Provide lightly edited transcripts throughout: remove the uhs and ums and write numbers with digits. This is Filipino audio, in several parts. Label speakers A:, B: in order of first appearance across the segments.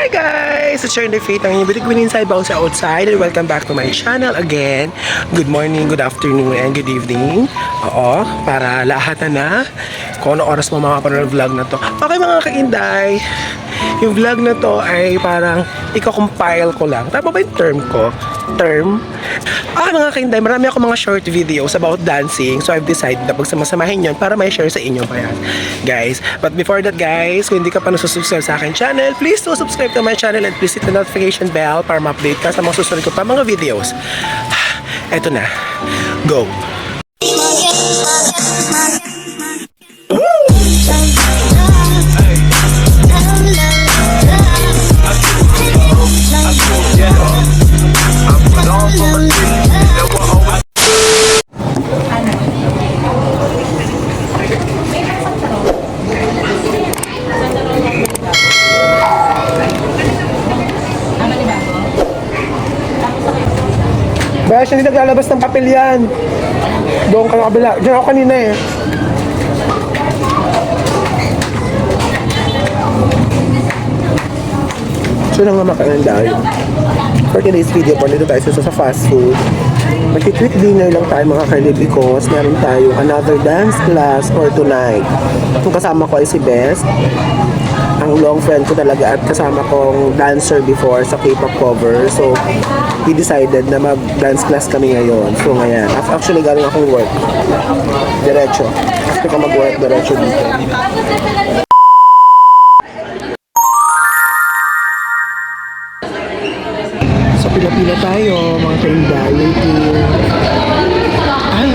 A: Hi guys! It's your Faith ang inyong bitig inside, bounce outside, and welcome back to my channel again. Good morning, good afternoon, and good evening. Oo, para lahat na kung ano oras mo makapanood ng vlog na to. Okay mga kainday, yung vlog na to ay parang iko-compile ko lang. Tama ba yung term ko? Okay mga kainday, marami ako mga short videos about dancing. So I've decided na pagsamasamahin yun para may share sa inyo pa yan, guys. But before that guys, kung hindi ka pa nasusubscribe sa akin channel, please do subscribe to my channel and please hit the notification bell para ma-update ka sa mga susunod ko pa mga videos. Eto na, go! Besh, hindi naglalabas ng papel yan. Doon ka na kabila. Diyan ako kanina eh. So na nga makalanday. For today's video po, dito tayo sa fast food. Mag-tweet dinner lang tayo mga kalib because meron tayo another dance class for tonight. Yung kasama ko ay si Best. Ang long friend ko talaga at kasama kong dancer before sa K-pop cover. So, we decided na mag-dance class kami ngayon. So, ngayon. Actually, galing akong work. Diretso. After ka mag-work, diretso dito. So, pila-pila tayo, mga kainday. Waiting. Ay!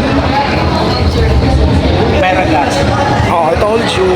A: Oh, I told you.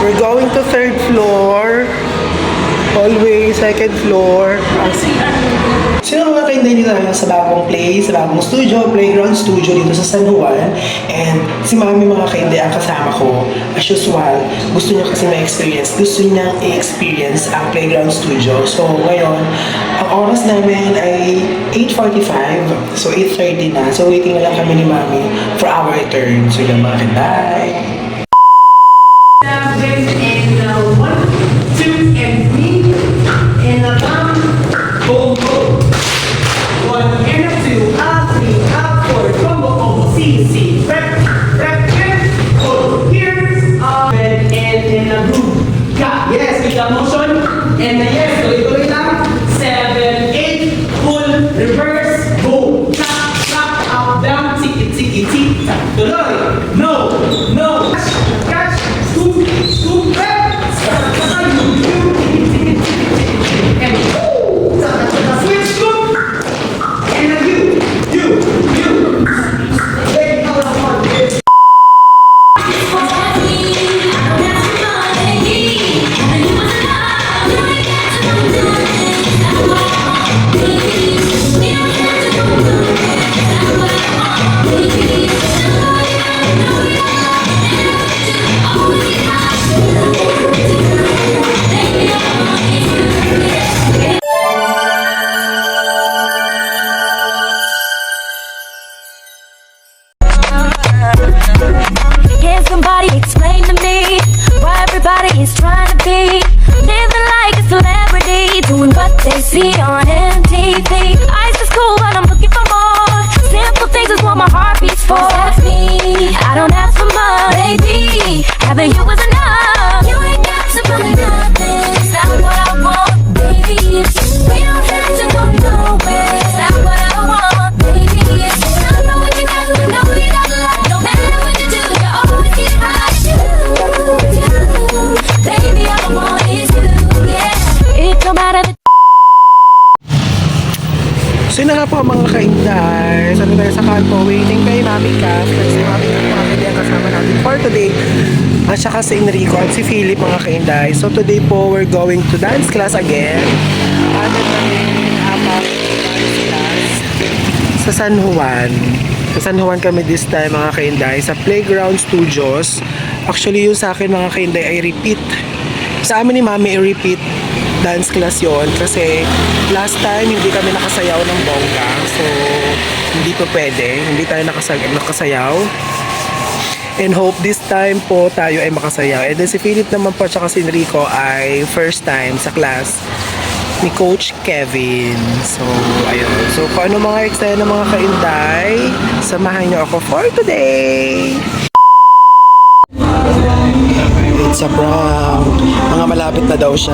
A: We're going to third floor. Hallway, second floor. Sino mga kainday dito tayo sa bagong studio, playground studio dito sa San Juan. And si Mami mga kainday ang kasama ko. As usual, gusto niya kasi ma-experience. Gusto niya i-experience ang playground studio. So ngayon, ang oras namin ay 8:45. So 8:30 na. So waiting na lang kami ni Mami for our turn. So yun mga kainday.
B: And 1, 2, and 3, and a bump, boom, boom. 1 and a 2, a 3, a 4, combo, combo, C, rep, rep, rep, hold here, bend, and a groove. Got, yes, with the motion, and a yes, tuloy-tuloy lang. 7, 8, pull, reverse, go, tap, tap, up, down, tick, tick, tick, tap, tuloy. No, no, catch, scoop, scoop, rep. And switch scoop. And then you. Take out of one.
C: Can somebody explain to me why everybody is trying to be living like a celebrity, doing what they see on MTV? Ice is cool, but I'm looking for more. Simple things is what my heart beats for. That's me. I don't ask for much, baby. Having you is enough. You ain't got to prove nothing. It's not what I want, baby. We don't have to go nowhere. It's not what I want, baby. I know what you got, I know you got love. No matter what you do, you always get right. You, baby, all I want is you, yeah. It don't matter the
A: So yun na nga po mga kainday. Sabi tayo sa kanto, waiting kay Mami Cass. Kasi Mami Cass mga kainday ang kasama natin for today. At saka si Enrico at si Philip mga kainday. So today po, we're going to dance class again. Ano namin apat dance class sa San Juan. Sa San Juan kami this time mga kainday. Sa Playground Studios. Actually yung sa akin mga kainday ay repeat. Sa amin ni Mami ay repeat dance class yon kasi last time hindi kami nakasayaw ng bongga, so hindi po pwede, hindi tayo nakasayaw, and hope this time po tayo ay makasayaw. And then si Philip naman po tsaka si Enrico ay first time sa class ni Coach Kevin. So ayun, so kung ano mga eksena ng mga kainday, samahan niyo ako for today. It's a prank. Mga malapit na daw siya.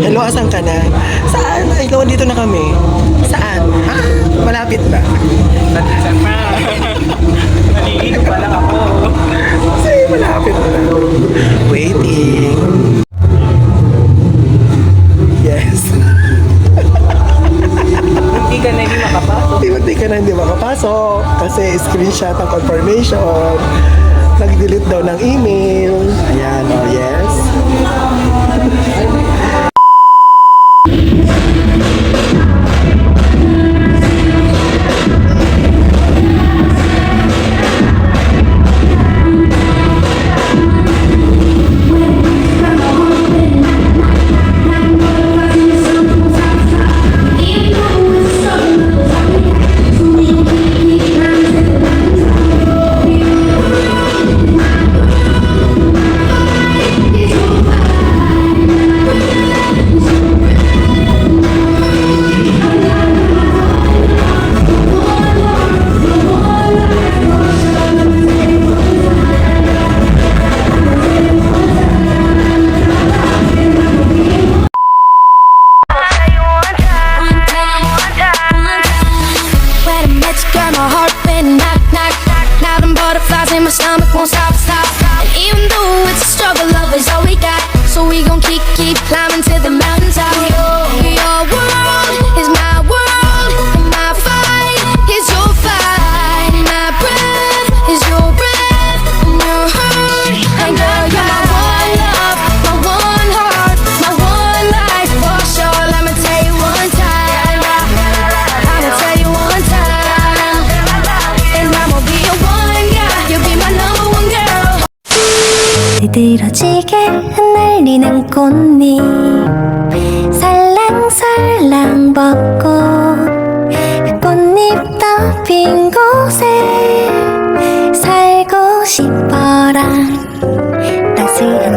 A: Hello, asan ka na? Saan? Ay, dito na kami. Saan? Ah, malapit na.
B: Sa prank. Nalilig pa lang ako.
A: Kasi malapit na. Waiting. Yes.
B: Hindi ka na hindi makapasok.
A: Hindi ka na hindi makapasok. Kasi screenshot ang confirmation. Nag-delete daw ng email. Ayan, oh yes.
C: It's
D: 비들어지게 흩날리는 꽃잎 살랑살랑 벚꽃 꽃잎 덮인 곳에 살고 싶어라 따스한